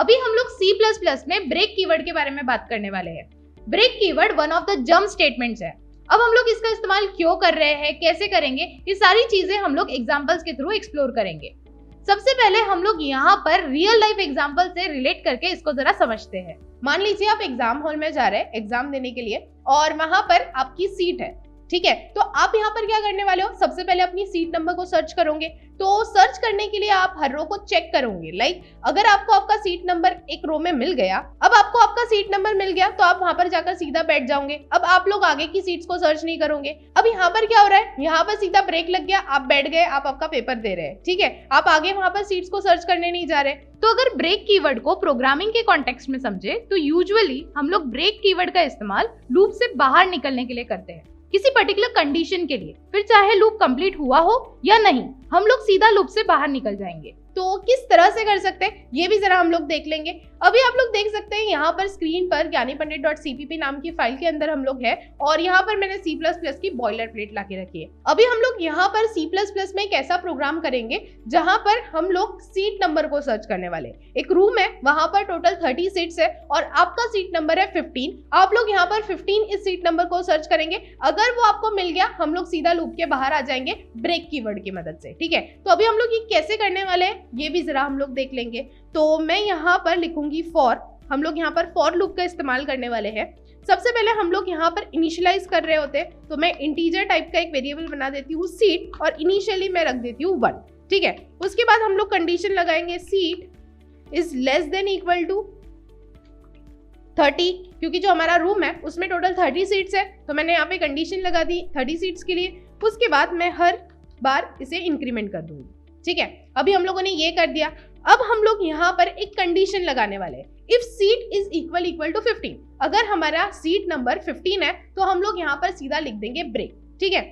अभी हम लोग C++ में ब्रेक कीवर्ड के बारे में बात करने वाले हैं। Break keyword one of the jump statements है। अब हम लोग इसका इस्तेमाल क्यों कर रहे हैं, कैसे करेंगे, ये सारी चीजें हम लोग एग्जांपल्स के थ्रू एक्सप्लोर करेंगे। सबसे पहले हम लोग यहाँ पर रियल लाइफ एग्जांपल से रिलेट करके इसको जरा समझते हैं। मान लीजिए आप एग्जाम हॉल में जा रहे हैं एग्जाम देने के लिए और वहां पर आपकी सीट है, ठीक है। तो आप यहाँ पर क्या करने वाले हो, सबसे पहले अपनी सीट नंबर को सर्च करोगे। तो सर्च करने के लिए आप हर रो को चेक करोगे। लाइक अगर आपको आपका सीट नंबर एक रो में मिल गया, अब आपको आपका सीट नंबर मिल गया तो आप वहां पर जाकर सीधा बैठ जाओगे। अब आप लोग आगे की सीट्स को सर्च नहीं करोगे। अब यहाँ पर क्या हो रहा है, यहाँ पर सीधा ब्रेक लग गया, आप बैठ गए, आप आपका पेपर दे रहे हैं, ठीक है। आप आगे वहां पर सीट्स को सर्च करने नहीं जा रहे। तो अगर ब्रेक कीवर्ड को प्रोग्रामिंग के कॉन्टेक्स्ट में समझे तो यूजुअली हम लोग ब्रेक कीवर्ड का इस्तेमाल लूप से बाहर निकलने के लिए करते हैं, किसी पर्टिकुलर कंडीशन के लिए। फिर चाहे लूप कंप्लीट हुआ हो या नहीं, हम लोग सीधा लूप से बाहर निकल जाएंगे। तो किस तरह से कर सकते हैं ये भी जरा हम लोग देख लेंगे। अभी आप लोग देख सकते हैं यहाँ पर स्क्रीन पर ज्ञानीपंडित.cpp नाम की फाइल के अंदर हम लोग है और यहाँ पर मैंने C++ की बॉयलर प्लेट लाके रखी है। अभी हम लोग यहाँ पर C++ में एक ऐसा प्रोग्राम करेंगे जहां पर हम लोग सीट नंबर को सर्च करने वाले। एक रूम है, वहां पर टोटल 30 सीट्स है और आपका सीट नंबर है 15। आप लोग यहाँ पर 15 इस सीट नंबर को सर्च करेंगे। अगर वो आपको मिल गया, हम लोग सीधा लूप के बाहर आ जाएंगे ब्रेक कीवर्ड की मदद से, ठीक है। तो अभी हम लोग ये कैसे करने वाले हैं ये भी जरा हम लोग देख लेंगे। तो मैं यहाँ पर लिखूंगी फॉर। हम लोग यहाँ पर फॉर लूप का इस्तेमाल करने वाले हैं। सबसे पहले हम लोग यहाँ पर इनिशियलाइज कर रहे होते हैं, तो मैं इंटीजर टाइप का एक वेरिएबल बना देती हूँ सीट और इनिशियली मैं रख देती हूँ 1, ठीक है। उसके बाद हम लोग कंडीशन लगाएंगे seat is less than equal to 30, क्योंकि जो हमारा रूम है उसमें टोटल 30 सीट्स है, तो मैंने यहाँ पे कंडीशन लगा दी 30 सीट्स के लिए। उसके बाद मैं हर बार इसे इंक्रीमेंट कर दूंगी, ठीक है। अभी हम लोगों ने ये कर दिया। अब हम लोग यहाँ पर एक कंडीशन लगाने वाले हैं, if seat is equal to 15। अगर हमारा सीट नंबर 15 है तो हम लोग यहाँ पर सीधा लिख देंगे ब्रेक, ठीक है।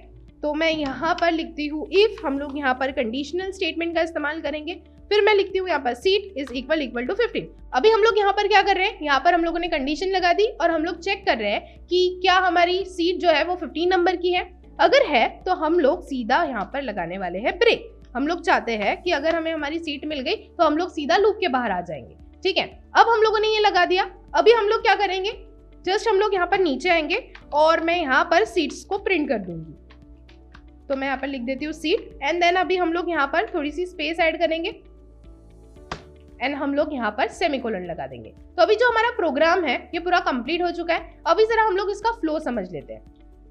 तो मैं यहाँ पर लिखती हूँ इफ, हम लोग यहाँ पर कंडीशनल स्टेटमेंट का इस्तेमाल करेंगे। फिर मैं लिखती हूँ यहाँ पर सीट इज इक्वल टू 15। अभी हम लोग यहाँ पर क्या कर रहे हैं, यहाँ पर हम लोगों ने कंडीशन लगा दी और हम लोग चेक कर रहे हैं कि क्या हमारी सीट जो है वो 15 नंबर की है। अगर है तो हम लोग सीधा यहाँ पर लगाने वाले हैं ब्रेक। हम लोग चाहते हैं कि अगर हमें हमारी सीट मिल गई तो हम लोग सीधा लूप के बाहर आ जाएंगे, ठीक है। अब हम लोगों ने ये लगा दिया। अभी हम लोग क्या करेंगे, जस्ट हम लोग यहाँ पर नीचे आएंगे और मैं यहाँ पर सीट्स को प्रिंट कर दूंगी। तो मैं यहाँ पर लिख देती हूँ सीट एंड देन अभी हम लोग यहाँ पर थोड़ी सी स्पेस ऐड करेंगे एंड हम लोग यहाँ पर सेमीकोलन लगा देंगे। तो अभी जो हमारा प्रोग्राम है ये पूरा कंप्लीट हो चुका है। अभी जरा हम लोग इसका फ्लो समझ लेते हैं।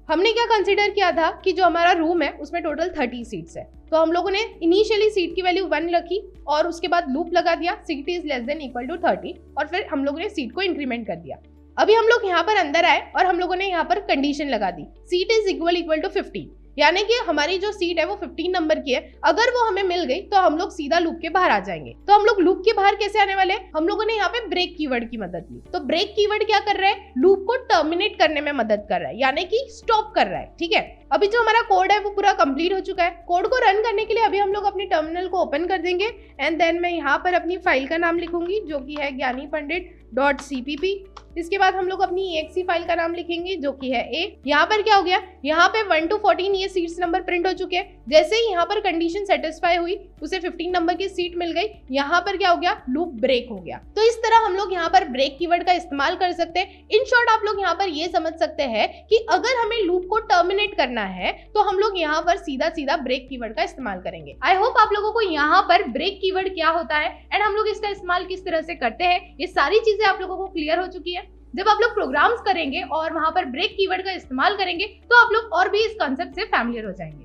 हमने क्या कंसीडर किया था कि जो हमारा रूम है उसमें टोटल 30 सीट्स है, तो हम लोगों ने इनिशियली सीट की वैल्यू 1 रखी और उसके बाद लूप लगा दिया seat is less than equal to 30 और फिर हम लोगों ने सीट को इंक्रीमेंट कर दिया। अभी हम लोग यहाँ पर अंदर आए और हम लोगों ने यहाँ पर कंडीशन लगा दी सीट इज इक्वल टू 15, यानी कि हमारी जो सीट है वो 15 नंबर की है। अगर वो हमें मिल गई तो हम लोग सीधा लूप के बाहर आ जाएंगे। तो हम लोग लूप के बाहर कैसे आने वाले हैं, हम लोगों ने यहाँ पे ब्रेक कीवर्ड की मदद ली। तो ब्रेक कीवर्ड क्या कर रहा है, लूप को टर्मिनेट करने में मदद कर रहा है, यानी कि स्टॉप कर रहा है, ठीक है। अभी जो हमारा कोड है वो पूरा कंप्लीट हो चुका है। कोड को रन करने के लिए अभी हम लोग अपनी टर्मिनल को ओपन कर देंगे एंड देन मैं यहाँ पर अपनी फाइल का नाम लिखूंगी जो कि है ज्ञानीपंडित.cpp। इसके बाद हम लोग अपनी exe फाइल का नाम लिखेंगे जो कि है a। यहाँ पर क्या हो गया, यहाँ पे 1 to 14 ये सीट्स नंबर प्रिंट हो चुके हैं। जैसे ही यहाँ पर कंडीशन सेटिस्फाई हुई, उसे 15 नंबर की सीट मिल गई, यहाँ पर क्या हो गया, लूप ब्रेक हो गया। तो इस तरह हम लोग यहाँ पर ब्रेक कीवर्ड का इस्तेमाल कर सकते हैं। इन शॉर्ट आप लोग यहाँ पर ये समझ सकते हैं कि अगर हमें लूप को टर्मिनेट करना है तो हम लोग यहाँ पर सीधा सीधा ब्रेक कीवर्ड का इस्तेमाल करेंगे। आई होप आप लोगों को यहाँ पर ब्रेक कीवर्ड क्या होता है एंड हम लोग इसका इस्तेमाल किस तरह से करते हैं, ये सारी चीजें आप लोगों को क्लियर हो चुकी है। जब आप लोग प्रोग्राम्स करेंगे और वहां पर ब्रेक कीवर्ड का इस्तेमाल करेंगे तो आप लोग और भी इस कॉन्सेप्ट से फैमिलियर हो जाएंगे।